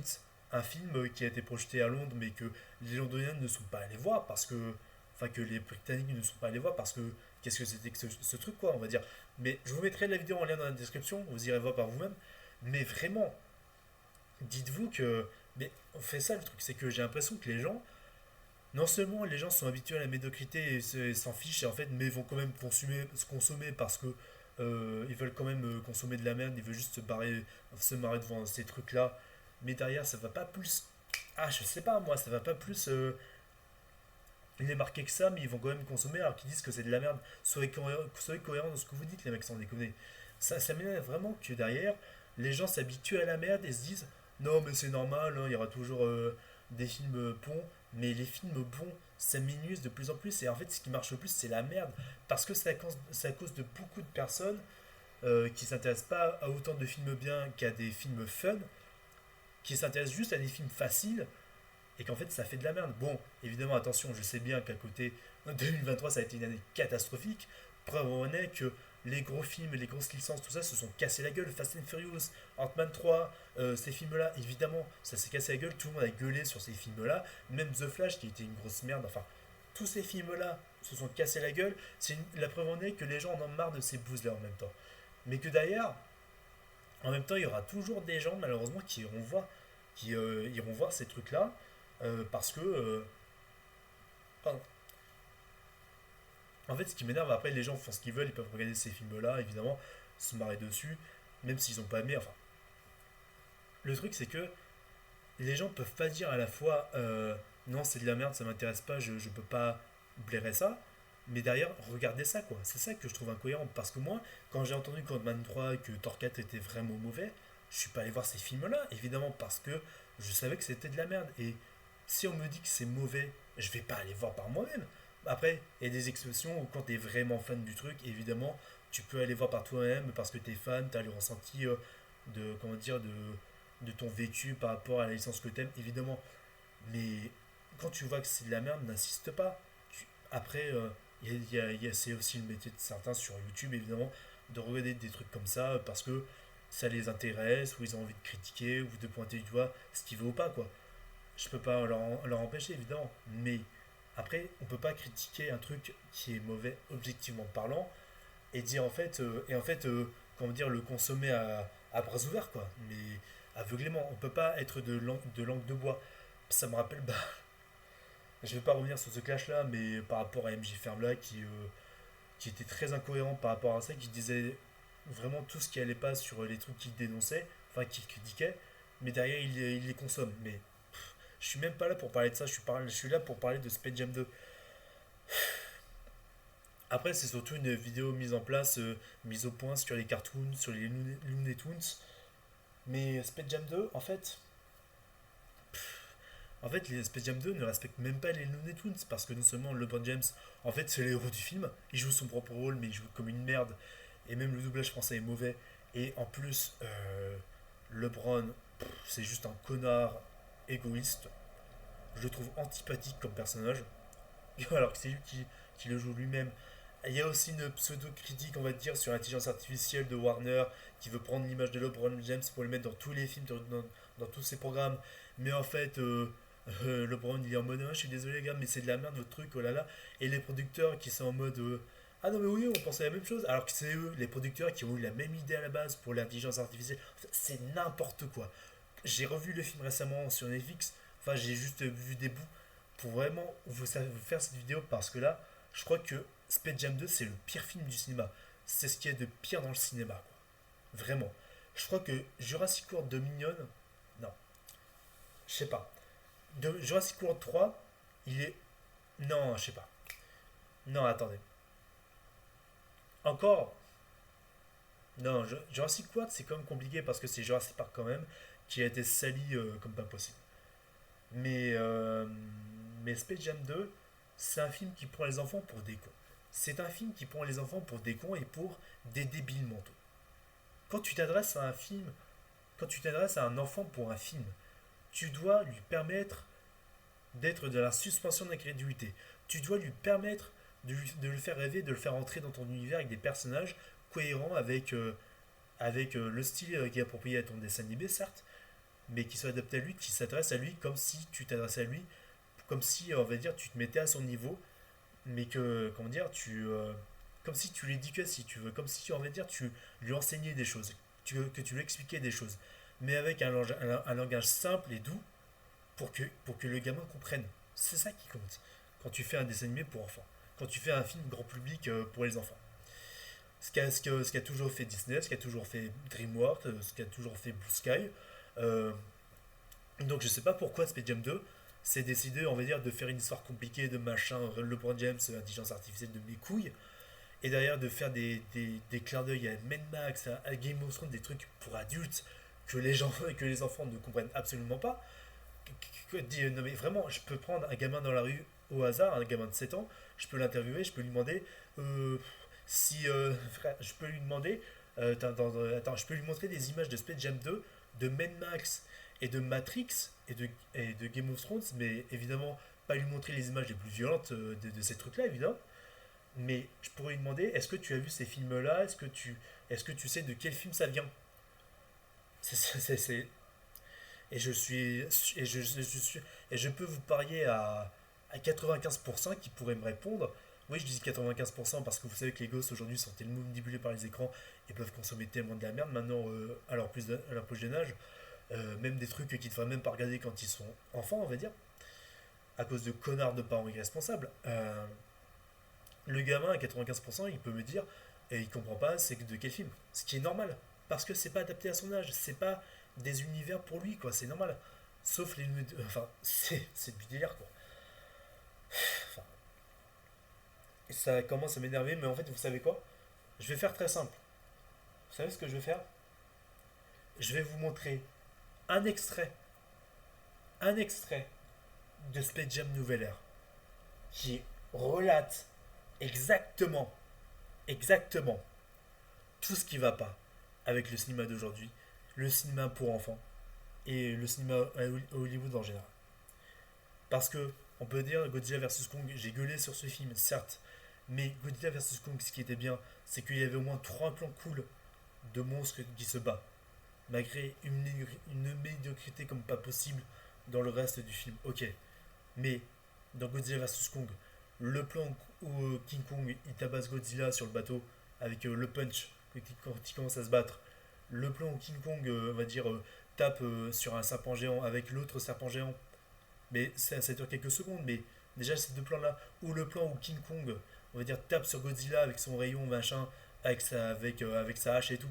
un film qui a été projeté à Londres, mais que les Londoniens ne sont pas allés voir parce que, enfin que les Britanniques ne sont pas allés voir parce que qu'est-ce que c'était que ce truc quoi, on va dire. Mais je vous mettrai la vidéo en lien dans la description, vous irez voir par vous-même. Mais vraiment, dites-vous que, mais on fait ça le truc, c'est que j'ai l'impression que les gens, non seulement les gens sont habitués à la médiocrité et s'en fichent, et en fait, mais vont quand même consommer parce que ils veulent quand même consommer de la merde, ils veulent juste se marrer devant ces trucs-là. Mais derrière, ça va pas plus. Ah, je sais pas moi, ça va pas plus les marquer que ça, mais ils vont quand même consommer alors qu'ils disent que c'est de la merde. Soyez cohérents dans ce que vous dites, les mecs, sans déconner. Ça m'énerve vraiment que derrière, les gens s'habituent à la merde et se disent non, mais c'est normal, hein, il y aura toujours des films bons, mais les films bons s'amenuisent de plus en plus. Et en fait, ce qui marche le plus, c'est la merde. Parce que c'est à cause de beaucoup de personnes qui s'intéressent pas à autant de films bien qu'à des films fun, qui s'intéressent juste à des films faciles et qu'en fait ça fait de la merde. Bon, évidemment, attention, je sais bien qu'à côté 2023 ça a été une année catastrophique. Preuve en est que les gros films, les grosses licences, tout ça se sont cassés la gueule. Fast and Furious, Ant-Man 3, ces films-là, évidemment, ça s'est cassé la gueule. Tout le monde a gueulé sur ces films-là. Même The Flash qui était une grosse merde. Enfin, tous ces films-là se sont cassés la gueule. La preuve en est que les gens en ont marre de ces bouses-là en même temps. Mais que d'ailleurs, en même temps, il y aura toujours des gens, malheureusement, qui iront voir ces trucs-là parce que. Pardon. En fait, ce qui m'énerve, après, les gens font ce qu'ils veulent, ils peuvent regarder ces films-là, évidemment, se marrer dessus, même s'ils n'ont pas aimé. Enfin, le truc, c'est que les gens peuvent pas dire à la fois non, c'est de la merde, ça m'intéresse pas, je peux pas blairer ça, mais derrière, regardez ça, quoi. C'est ça que je trouve incohérent, parce que moi, quand j'ai entendu qu'Ant-Man 3 que Thor 4 était vraiment mauvais, je suis pas allé voir ces films-là, évidemment, parce que je savais que c'était de la merde. Et si on me dit que c'est mauvais, je vais pas aller voir par moi-même. Après, il y a des exceptions où quand tu es vraiment fan du truc, évidemment, tu peux aller voir par toi-même parce que tu es fan, tu as le ressenti de, comment dire, de ton vécu par rapport à la licence que tu aimes, évidemment. Mais quand tu vois que c'est de la merde, n'insiste pas. Après, c'est aussi le métier de certains sur YouTube, évidemment, de regarder des trucs comme ça parce que ça les intéresse, ou ils ont envie de critiquer, ou de pointer du doigt ce qu'ils veulent ou pas, quoi. Je peux pas leur empêcher, évidemment. Mais après, on peut pas critiquer un truc qui est mauvais, objectivement parlant, et dire en fait, comment dire, le consommer à bras ouverts, quoi. Mais aveuglément, on peut pas être de langue de bois. Ça me rappelle, bah, je vais pas revenir sur ce clash-là, mais par rapport à MJ Fermla qui était très incohérent par rapport à ça, qui disait vraiment tout ce qui allait pas sur les trucs qu'il dénonçait, enfin qu'il critiquait, mais derrière il les consomme. Mais je suis même pas là pour parler de ça, je suis là pour parler de Space Jam 2. Après, c'est surtout une vidéo mise en place, mise au point sur les cartoons, sur les Looney Tunes. Mais Space Jam 2, en fait, les Space Jam 2 ne respectent même pas les Looney Tunes parce que non seulement LeBron James, en fait, c'est le héros du film, il joue son propre rôle, mais il joue comme une merde, et même le doublage français est mauvais. Et en plus, LeBron, c'est juste un connard égoïste. Je le trouve antipathique comme personnage, alors que c'est lui qui le joue lui-même. Il y a aussi une pseudo-critique, on va dire, sur l'intelligence artificielle de Warner qui veut prendre l'image de LeBron James pour le mettre dans tous les films, dans tous ses programmes. Mais en fait, LeBron il est en mode ah, je suis désolé, gars, mais c'est de la merde votre truc, oh là là. Et les producteurs qui sont en mode ah non, mais oui, on pensait la même chose. Alors que c'est eux, les producteurs, qui ont eu la même idée à la base pour l'intelligence artificielle. Enfin, c'est n'importe quoi. J'ai revu le film récemment sur Netflix. Enfin, j'ai juste vu des bouts pour vraiment vous faire cette vidéo parce que là, je crois que Space Jam 2, c'est le pire film du cinéma. C'est ce qu'il y a de pire dans le cinéma, quoi. Vraiment. Je crois que Jurassic World Dominion, non, je sais pas. Jurassic World 3, il est. Non, je sais pas. Non, attendez. Encore. Non, Jurassic World, c'est quand même compliqué parce que c'est Jurassic Park quand même, qui a été sali comme pas possible. Mais, euh, mais Space Jam 2, c'est un film qui prend les enfants pour des cons. C'est un film qui prend les enfants pour des cons et pour des débiles mentaux. Quand tu t'adresses à un film, quand tu t'adresses à un enfant pour un film, tu dois lui permettre d'être de la suspension d'incrédulité. Tu dois lui permettre de le faire rêver, de le faire entrer dans ton univers avec des personnages cohérents avec le style qui est approprié à ton dessin animé, certes, mais qui soit adapté à lui, qui s'adresse à lui comme si tu t'adressais à lui, comme si, on va dire, tu te mettais à son niveau, mais que, comment dire, comme si tu l'éduquais, si tu veux, comme si, on va dire, tu lui enseignais des choses, que tu lui expliquais des choses, mais avec un langage simple et doux pour que le gamin comprenne. C'est ça qui compte quand tu fais un dessin animé pour enfants, quand tu fais un film grand public pour les enfants. Ce qu'a toujours fait Disney, ce qu'a toujours fait DreamWorks, ce qu'a toujours fait Blue Sky. Euh, donc je sais pas pourquoi Space Jam 2 s'est décidé, on va dire, de faire une histoire compliquée de machin, LeBron James, intelligence artificielle de mes couilles, et derrière de faire des clins d'œil à Mad Max, à Game of Thrones, des trucs pour adultes que les gens que les enfants ne comprennent absolument pas. Non mais vraiment, je peux prendre un gamin dans la rue au hasard, un gamin de 7 ans, je peux l'interviewer, je peux lui demander euh, si frère, je peux lui demander attends, je peux lui montrer des images de Space Jam 2, de Mad Max et de Matrix et de Game of Thrones, mais évidemment pas lui montrer les images les plus violentes de ces trucs-là, évidemment. Mais je pourrais lui demander, est-ce que tu as vu ces films-là? Est-ce que tu sais de quel film ça vient? C'est, et je suis et je peux vous parier à 95% qui pourraient me répondre. Oui, je dis 95% parce que vous savez que les gosses aujourd'hui sont tellement manipulés par les écrans et peuvent consommer tellement de la merde maintenant à leur plus jeune âge. Même des trucs qu'ils ne devraient même pas regarder quand ils sont enfants, on va dire, à cause de connards de parents irresponsables. Le gamin à 95%, il peut me dire, et il comprend pas, c'est de quel film. Ce qui est normal, parce que c'est pas adapté à son âge, c'est pas des univers pour lui, quoi, c'est normal. Sauf les. Enfin, c'est du délire, quoi. Enfin, ça commence à m'énerver, mais en fait, vous savez quoi? Je vais faire très simple. Vous savez ce que je vais faire? Je vais vous montrer un extrait, un extrait de Space Jam Nouvelle Ère, qui relate exactement, exactement tout ce qui va pas avec le cinéma d'aujourd'hui, le cinéma pour enfants et le cinéma à Hollywood en général. Parce que on peut dire Godzilla vs Kong, j'ai gueulé sur ce film, certes, mais Godzilla vs Kong, ce qui était bien, c'est qu'il y avait au moins trois plans cool de monstres qui se battent, malgré une médiocrité comme pas possible dans le reste du film. Ok, mais dans Godzilla vs Kong, le plan où King Kong il tabasse Godzilla sur le bateau avec le punch quand il commence à se battre, le plan où King Kong, on va dire, tape sur un serpent géant avec l'autre serpent géant, mais ça dure quelques secondes, mais déjà ces deux plans là, ou le plan où King Kong, on va dire, tape sur Godzilla avec son rayon machin, avec sa hache et tout.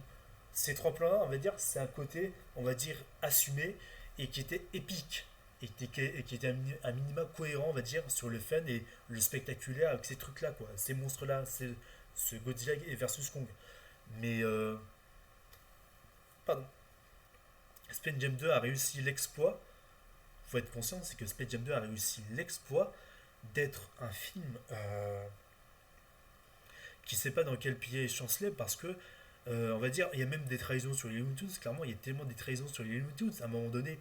Ces trois plans-là, on va dire, c'est un côté, on va dire, assumé et qui était épique. Et qui était un minima cohérent, on va dire, sur le fun et le spectaculaire avec ces trucs-là, quoi. Ces monstres-là, ce Godzilla versus Kong. Mais, pardon. Space Jam 2 a réussi l'exploit. Faut être conscient, c'est que Space Jam 2 a réussi l'exploit d'être un film qui sait pas dans quel pied est chancelé parce que on va dire il y a même des trahisons sur les Looney Tunes. Clairement il y a tellement des trahisons sur les Looney Tunes à un moment donné.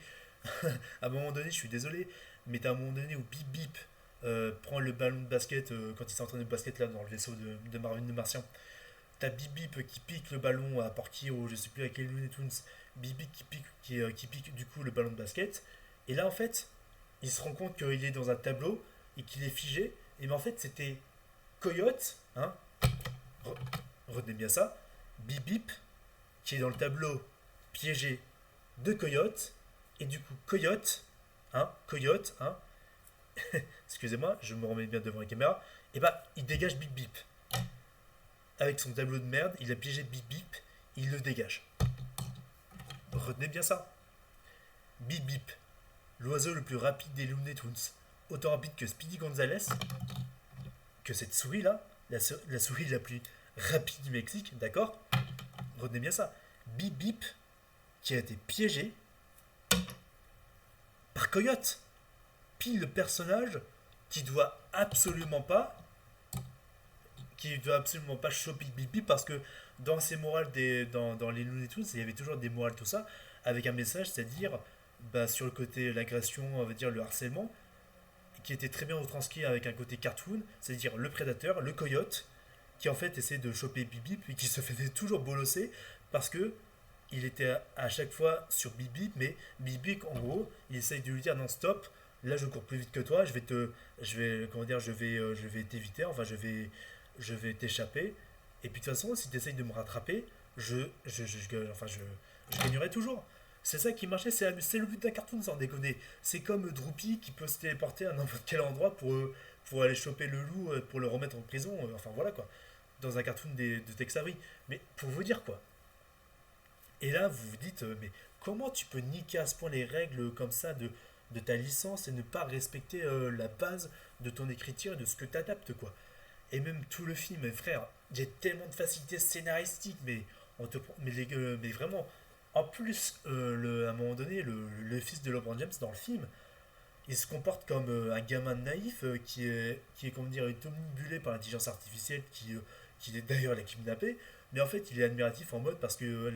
À un moment donné je suis désolé, mais t'as un moment donné où Bip Bip prend le ballon de basket quand il s'entraîne de basket là dans le vaisseau de Marvin de Martien. T'as Bip Bip qui pique le ballon à Porky ou je sais plus à quel Looney Tunes. Bip Bip qui pique du coup le ballon de basket. Et là en fait il se rend compte qu'il est dans un tableau et qu'il est figé. Et mais en fait c'était Coyote, hein, retenez bien ça, Bip Bip, qui est dans le tableau piégé de Coyote, et du coup Coyote, excusez-moi, je me remets bien devant la caméra, et bah il dégage Bip Bip. Avec son tableau de merde, il a piégé Bip Bip, il le dégage. Retenez bien ça. Bip Bip, l'oiseau le plus rapide des Looney Tunes, autant rapide que Speedy Gonzales, que cette souris là, la souris la plus rapide du Mexique, d'accord. Retenez bien ça. Bip Bip, qui a été piégé par Coyote. Pile le personnage qui doit absolument pas choper Bip Bip parce que dans ces morales dans les Looney Tunes, il y avait toujours des morales tout ça avec un message, c'est-à-dire bah, sur le côté l'agression, on va dire le harcèlement, qui était très bien retranscrit avec un côté cartoon, c'est-à-dire le prédateur, le coyote, qui en fait essaie de choper Bip Bip et qui se faisait toujours bolosser parce que il était à chaque fois sur Bip Bip, mais Bip Bip en gros, il essaye de lui dire non stop, là je cours plus vite que toi, je vais t'éviter, enfin je vais t'échapper. Et puis de toute façon, si tu essayes de me rattraper, je gagnerai toujours. C'est ça qui marchait, c'est le but d'un cartoon sans déconner. C'est comme Droopy qui peut se téléporter à n'importe quel endroit pour aller choper le loup, pour le remettre en prison, enfin voilà quoi. Dans un cartoon de Tex Avery. Mais pour vous dire quoi. Et là, vous vous dites, mais comment tu peux niquer à ce point les règles comme ça de ta licence et ne pas respecter la base de ton écriture et de ce que tu adaptes quoi. Et même tout le film, frère, j'ai tellement de facilité scénaristique, mais vraiment. En plus, à un moment donné, le fils de LeBron James dans le film, il se comporte comme un gamin naïf qui est comment dire, est omnibulé par l'intelligence artificielle qui est d'ailleurs l'a kidnappé. Mais en fait, il est admiratif en mode parce que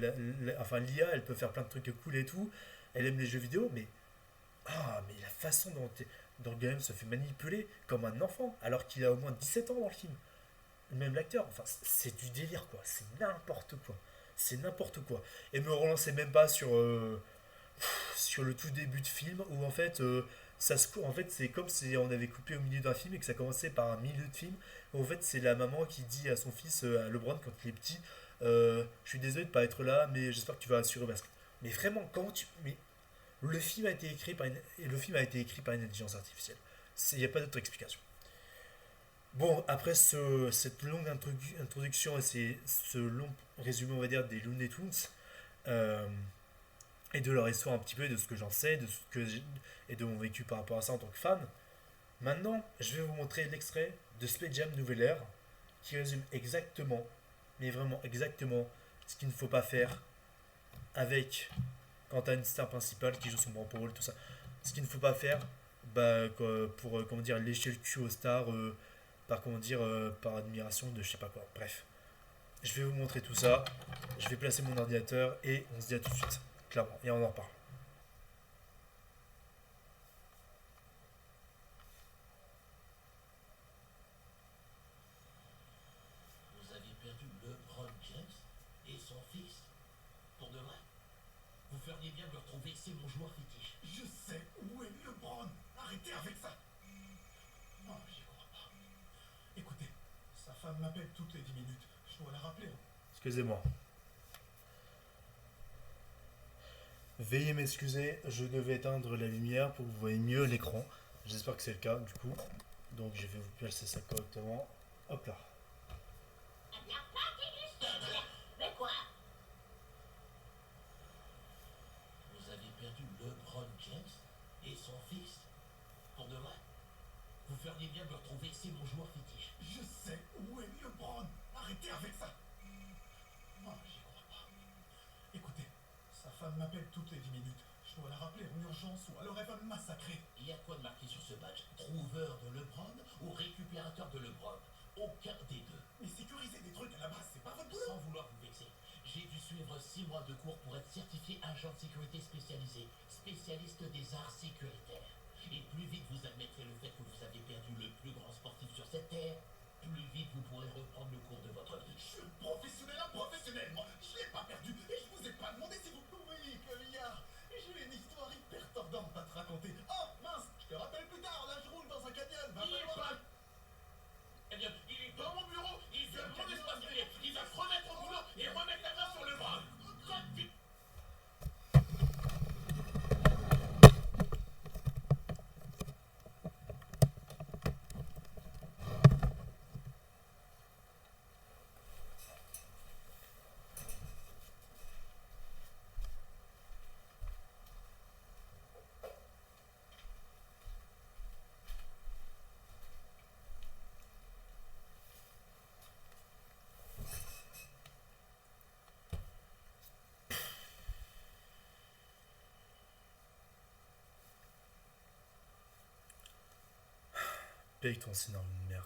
enfin, l'IA, elle peut faire plein de trucs cool et tout. Elle aime les jeux vidéo, mais la façon dont le gamin se fait manipuler comme un enfant, alors qu'il a au moins 17 ans dans le film. Même l'acteur, enfin, c'est du délire quoi. C'est n'importe quoi. C'est n'importe quoi. Et me relancer même pas sur le tout début de film où en fait en fait c'est comme si on avait coupé au milieu d'un film et que ça commençait par un milieu de film où en fait c'est la maman qui dit à son fils à LeBron quand il est petit je suis désolé de pas être là mais j'espère que tu vas assurer parce que mais vraiment comment tu mais le film a été écrit par une intelligence artificielle. Il n'y a pas d'autre explication. Bon, après cette longue introduction et ce long résumé, on va dire, des Looney Tunes, euh, et de leur histoire un petit peu, et de ce que j'en sais, et de mon vécu par rapport à ça en tant que fan, maintenant, je vais vous montrer l'extrait de Space Jam Nouvelle Ère, qui résume exactement, mais vraiment exactement, ce qu'il ne faut pas faire avec, quand tu as une star principale qui joue son grand rôle, tout ça. Ce qu'il ne faut pas faire bah, pour, comment dire, lécher le cul aux stars par comment dire par admiration de je sais pas quoi. Bref, je vais vous montrer tout ça. Je vais placer mon ordinateur et on se dit à tout de suite, clairement, et on en reparle. Vous avez perdu LeBron James et son fils. Pour de vrai. Vous feriez bien de le retrouver, c'est mon joueur fétiche. Je sais où est LeBron. Arrêtez avec ça. Oh, j'y crois pas. Écoutez, sa femme m'appelle toutes les 10 minutes. Je dois la rappeler. Excusez-moi. Veuillez m'excuser, je devais éteindre la lumière pour que vous voyez mieux l'écran. J'espère que c'est le cas du coup. Donc je vais vous placer ça correctement. Hop là. Eh bien, pas feriez bien de me retrouver, c'est mon joueur fétiche. Je sais où est LeBron. Arrêtez avec ça. Oh, j'y crois pas. Écoutez, sa femme m'appelle toutes les 10 minutes. Je dois la rappeler en urgence ou alors elle va me massacrer. Il y a quoi de marqué sur ce badge? Trouveur de LeBron ou récupérateur de LeBron? Aucun des deux. Mais sécuriser des trucs à la base, c'est pas votre boulot. Sans vouloir vous vexer, j'ai dû suivre 6 mois de cours pour être certifié agent de sécurité spécialisé, spécialiste des arts sécuritaires. Et plus vite vous admettrez le fait que vous avez perdu le plus grand sportif sur cette terre, plus vite vous pourrez reprendre le cours de votre vie. Je suis professionnel, un professionnel, moi. Je l'ai pas perdu et je vous ai pas demandé si vous pouvez, Cavillard. J'ai une histoire hyper tordante à te raconter. Oh, mince, je te rappelle plus tard, là je roule dans un canyon. Va Il est falloir... pas... Eh bien, il est dans mon bureau, il vient de mon espace privé, il va se remettre au boulot et remettre la main sur le bras. Paye ton scénario de merde.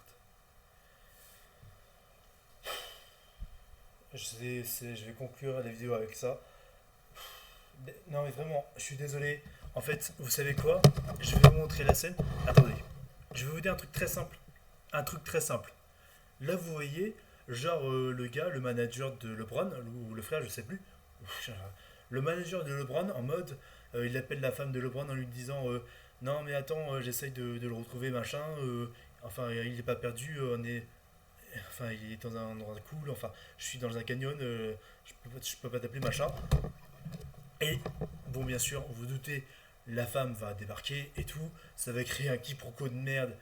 Je vais conclure la vidéo avec ça. Non mais vraiment, je suis désolé. En fait, vous savez quoi? Je vais vous montrer la scène. Attendez. Je vais vous dire un truc très simple. Un truc très simple. Là, vous voyez, genre le gars, le manager de LeBron, ou le frère, je sais plus. Le manager de LeBron en mode, il appelle la femme de LeBron en lui disant non mais attends, j'essaye de le retrouver machin. Enfin, il n'est pas perdu. Enfin, il est dans un endroit cool. Enfin, je suis dans un canyon. Je peux pas t'appeler machin. Et bon, bien sûr, vous vous doutez, la femme va débarquer et tout. Ça va créer un quiproquo de merde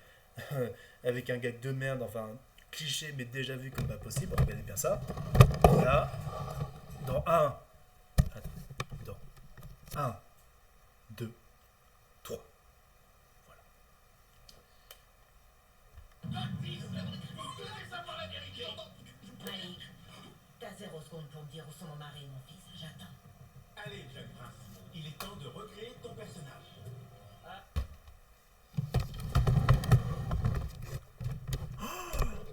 avec un gag de merde. Enfin, cliché mais déjà vu comme pas possible. Regardez bien ça. Là, dans dans 1, 2, 3. Allez, t'as 0 secondes pour me dire où sont mon mari et mon fils. J'attends. Allez, jeune prince, il est temps de recréer ton personnage.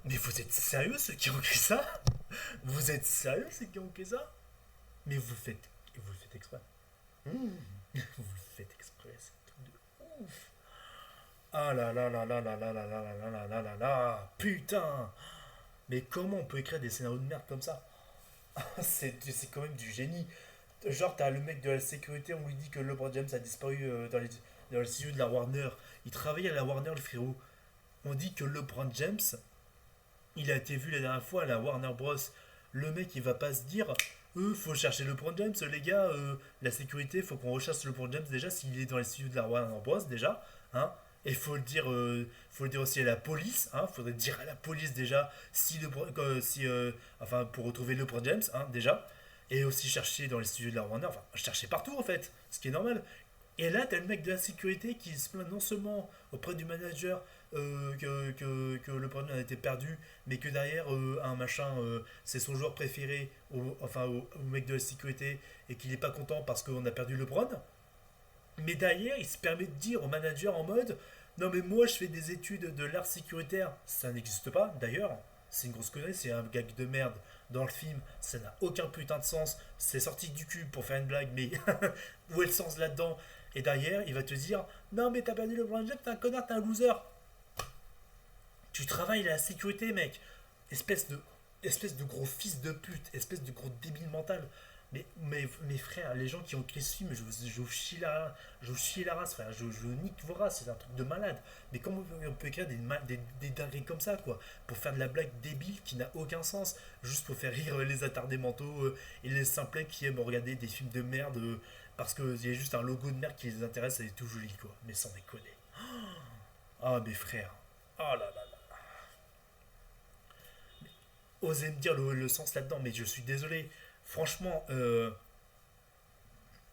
Mais vous êtes sérieux ceux qui ont créé ça? Vous êtes sérieux ceux qui ont créé ça? Mais vous le faites exprès. Vous le faites exprès, c'est un truc de ouf. Ah là là là là là là là là là là là là là, putain. Mais comment on peut écrire des scénarios de merde comme ça? C'est quand même du génie. Genre t'as le mec de la sécurité, on lui dit que LeBron James a disparu dans les studios de la Warner. Il travaillait à la Warner le frérot. On dit que LeBron James, il a été vu la dernière fois à la Warner Bros. Le mec il va pas se dire faut chercher LeBron James les gars, la sécurité faut qu'on recherche LeBron James déjà s'il est dans les studios de la Warner Bros. Déjà hein. Et faut le dire aussi à la police, hein. Faudrait dire à la police déjà enfin pour retrouver LeBron James, hein, déjà. Et aussi chercher dans les studios de la Warner, enfin chercher partout en fait, ce qui est normal. Et là t'as le mec de la sécurité qui se plaint non seulement auprès du manager que LeBron a été perdu, mais que derrière un machin, c'est son joueur préféré, au mec de la sécurité, et qu'il est pas content parce qu'on a perdu LeBron. Mais derrière, il se permet de dire au manager en mode non, mais moi je fais des études de l'art sécuritaire. Ça n'existe pas d'ailleurs. C'est une grosse connerie, c'est un gag de merde dans le film. Ça n'a aucun putain de sens. C'est sorti du cul pour faire une blague, mais où est le sens là-dedans? Et derrière, il va te dire non, mais t'as perdu le LeBron James, t'es un connard, t'es un loser. Tu travailles à la sécurité, mec. Espèce de gros fils de pute, espèce de gros débile mental. Mais mes frères, les gens qui ont écrit ce film, je vous chie la race, frère. Je nique vos races, c'est un truc de malade. Mais comment on peut écrire des dingueries comme ça, quoi? Pour faire de la blague débile qui n'a aucun sens, juste pour faire rire les attardés mentaux et les simplets qui aiment regarder des films de merde parce qu'il y a juste un logo de merde qui les intéresse et c'est tout joli, quoi. Mais sans déconner. Ah, mes frères. Oh là là là. Osez me dire le sens là-dedans, mais je suis désolé. Franchement,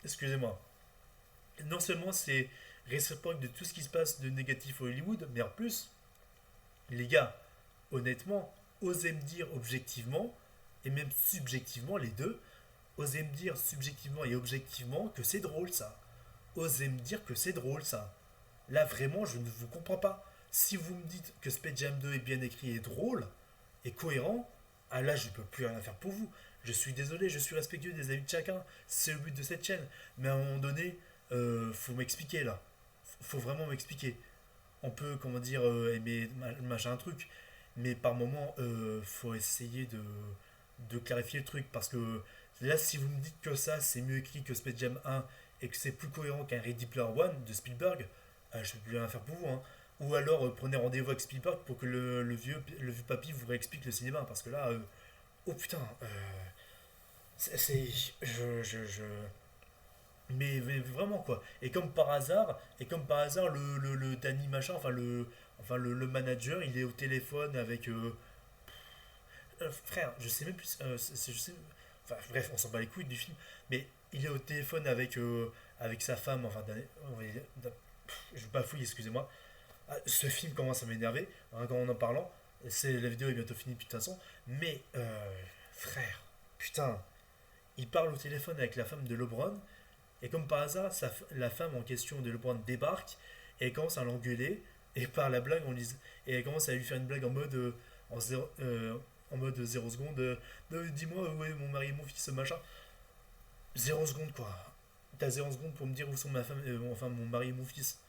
excusez-moi. Non seulement c'est réciproque de tout ce qui se passe de négatif au Hollywood, mais en plus, Les gars, honnêtement, osez me dire objectivement, et même subjectivement, les deux, osez me dire subjectivement et objectivement que c'est drôle ça. Osez me dire que c'est drôle ça. Là, vraiment, je ne vous comprends pas. Si vous me dites que Space Jam 2 est bien écrit et drôle, et cohérent, ah là, je ne peux plus rien faire pour vous. Je suis désolé, je suis respectueux des avis de chacun. C'est le but de cette chaîne. Mais à un moment donné, faut m'expliquer là. Faut vraiment m'expliquer. On peut, comment dire, aimer machin un truc. Mais par moment, faut essayer de clarifier le truc. Parce que là, si vous me dites que ça, c'est mieux écrit que Space Jam 1 et que c'est plus cohérent qu'un Ready Player One de Spielberg, je ne peux plus rien faire pour vous. Hein. Ou alors prenez rendez-vous avec Spielberg pour que le vieux papy vous réexplique le cinéma. Parce que là, oh putain, c'est. Mais vraiment quoi. Et comme par hasard, le Danny machin, le manager, il est au téléphone avec. Frère, je sais même plus. Je sais, enfin bref, on s'en bat les couilles du film. Mais il est au téléphone avec sa femme, je bafouille, excusez-moi. Ah, ce film commence à m'énerver, hein, quand en parlant. La vidéo est bientôt finie de toute façon. Mais, frère, putain, il parle au téléphone avec la femme de LeBron. Et comme par hasard, la femme en question de LeBron débarque. Et elle commence à l'engueuler. Et par la blague, et elle commence à lui faire une blague en mode, en mode 0 secondes. Dis-moi où est mon mari et mon fils, machin. 0 secondes quoi. T'as 0 secondes pour me dire où sont ma femme, enfin mon mari et mon fils.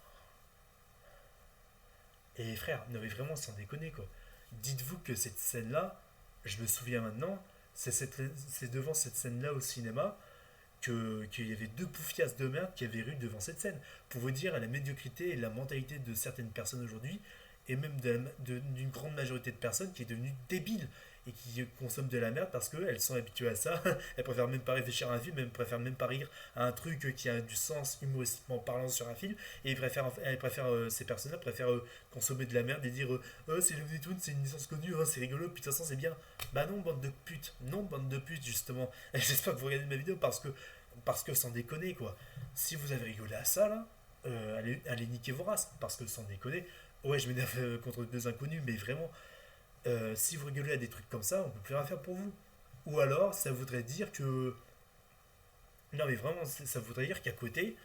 Et frère, non mais vraiment sans déconner quoi. Dites-vous que cette scène-là, je me souviens maintenant, c'est devant cette scène-là au cinéma qu'il y avait deux poufiasses de merde qui avaient ru devant cette scène. Pour vous dire la médiocrité et la mentalité de certaines personnes aujourd'hui, et même d'une grande majorité de personnes qui est devenue débile et qui consomment de la merde parce qu'elles sont habituées à ça. Elles préfèrent même pas réfléchir à un film, elles préfèrent même pas rire à un truc qui a du sens humoristiquement parlant sur un film. Et ces personnes-là préfèrent consommer de la merde et dire c'est Looney Tunes, c'est une licence connue, c'est rigolo, puis de toute façon c'est bien. Bah non, bande de putes, non, bande de putes justement. Et j'espère que vous regardez ma vidéo parce que sans déconner quoi. Si vous avez rigolé à ça là, allez niquer vos races parce que sans déconner, ouais, je m'énerve contre deux inconnus, mais vraiment, si vous rigolez à des trucs comme ça, on peut plus rien faire pour vous. Ou alors, ça voudrait dire que. Non, mais vraiment, ça voudrait dire qu'à côté,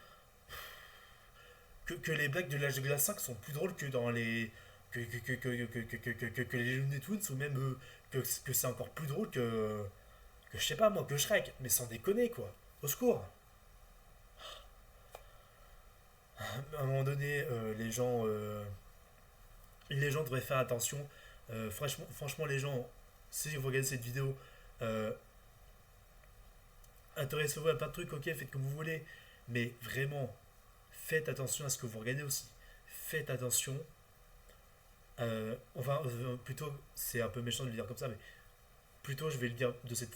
que les blagues de l'âge de glace 5 sont plus drôles que dans les. Que les Looney Tunes, ou même que c'est encore plus drôle que je sais pas moi, que Shrek. Mais sans déconner, quoi. Au secours. À un moment donné, les gens devraient faire attention. Franchement, les gens, si vous regardez cette vidéo, intéressez-vous à plein de trucs, ok, faites comme vous voulez, mais vraiment, faites attention à ce que vous regardez aussi. Faites attention. Plutôt, c'est un peu méchant de le dire comme ça, mais plutôt, je vais le dire de cette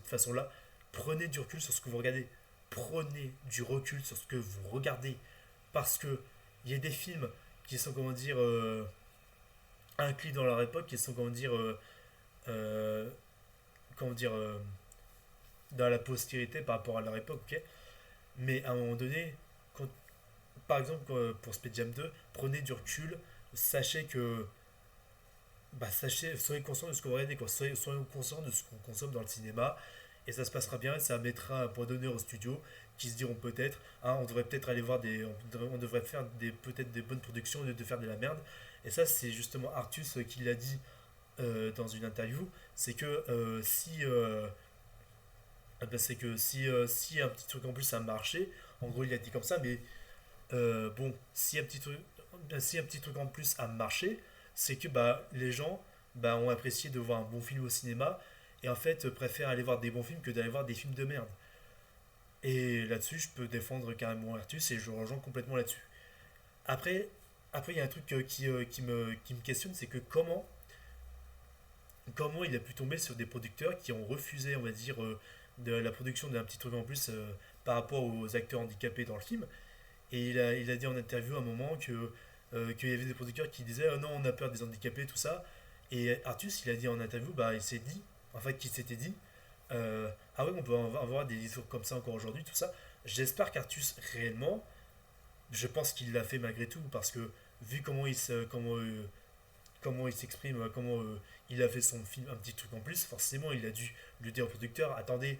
façon-là. Prenez du recul sur ce que vous regardez. Prenez du recul sur ce que vous regardez. Parce que il y a des films qui sont, comment dire, inclus dans leur époque, qui sont, euh, comment dire, dans la postérité par rapport à leur époque, ok. Mais à un moment donné, par exemple, pour Space Jam 2, prenez du recul, sachez que, soyez conscient de ce que vous regardez, quoi. Soyez conscient de ce qu'on consomme dans le cinéma, et ça se passera bien, et ça mettra un point d'honneur au studio, qui se diront peut-être, hein, on devrait peut-être aller voir on devrait faire peut-être des bonnes productions au lieu de faire de la merde. Et ça, c'est justement Artus qui l'a dit dans une interview, c'est que si un petit truc en plus a marché, en gros il a dit comme ça, mais bon, si un petit truc en plus a marché, c'est que les gens ont apprécié de voir un bon film au cinéma et en fait préfèrent aller voir des bons films que d'aller voir des films de merde. Et là-dessus, je peux défendre carrément Artus et je rejoins complètement là-dessus. Après, il y a un truc qui me questionne, c'est que comment il a pu tomber sur des producteurs qui ont refusé, on va dire, de la production d'un petit truc en plus par rapport aux acteurs handicapés dans le film. Et il a dit en interview à un moment qu'il y avait des producteurs qui disaient non, on a peur des handicapés, tout ça. Et Artus, il a dit en interview, qu'il s'était dit ah ouais, on peut avoir des discours comme ça encore aujourd'hui, tout ça. J'espère qu'Artus, réellement, je pense qu'il l'a fait malgré tout, parce que vu comment comment il s'exprime, comment il a fait son film, un petit truc en plus, forcément il a dû lui dire au producteur, attendez,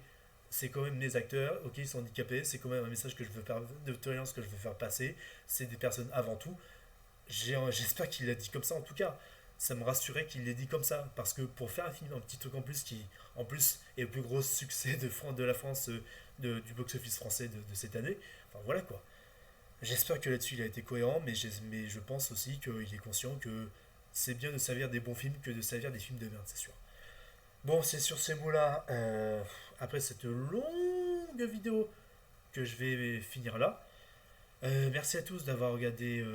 c'est quand même mes acteurs, ok, ils sont handicapés, c'est quand même un message que je veux faire, de tolérance que je veux faire passer, c'est des personnes avant tout. J'espère qu'il l'a dit comme ça en tout cas. Ça me rassurait qu'il l'ait dit comme ça, parce que pour faire un film, un petit truc en plus qui, en plus, est le plus gros succès de la France, du box-office français de cette année, enfin voilà quoi. J'espère que là-dessus il a été cohérent, mais je pense aussi qu'il est conscient que c'est bien de servir des bons films que de servir des films de merde, c'est sûr. Bon, c'est sur ces mots-là, après cette longue vidéo, que je vais finir là. Merci à tous d'avoir regardé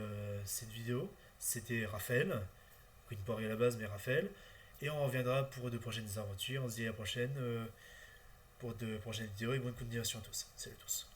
cette vidéo. C'était Raphaël, Queen Poirier à la base, mais Raphaël. Et on reviendra pour de prochaines aventures. On se dit à la prochaine pour de prochaines vidéos et bonne continuation à tous. Salut à tous.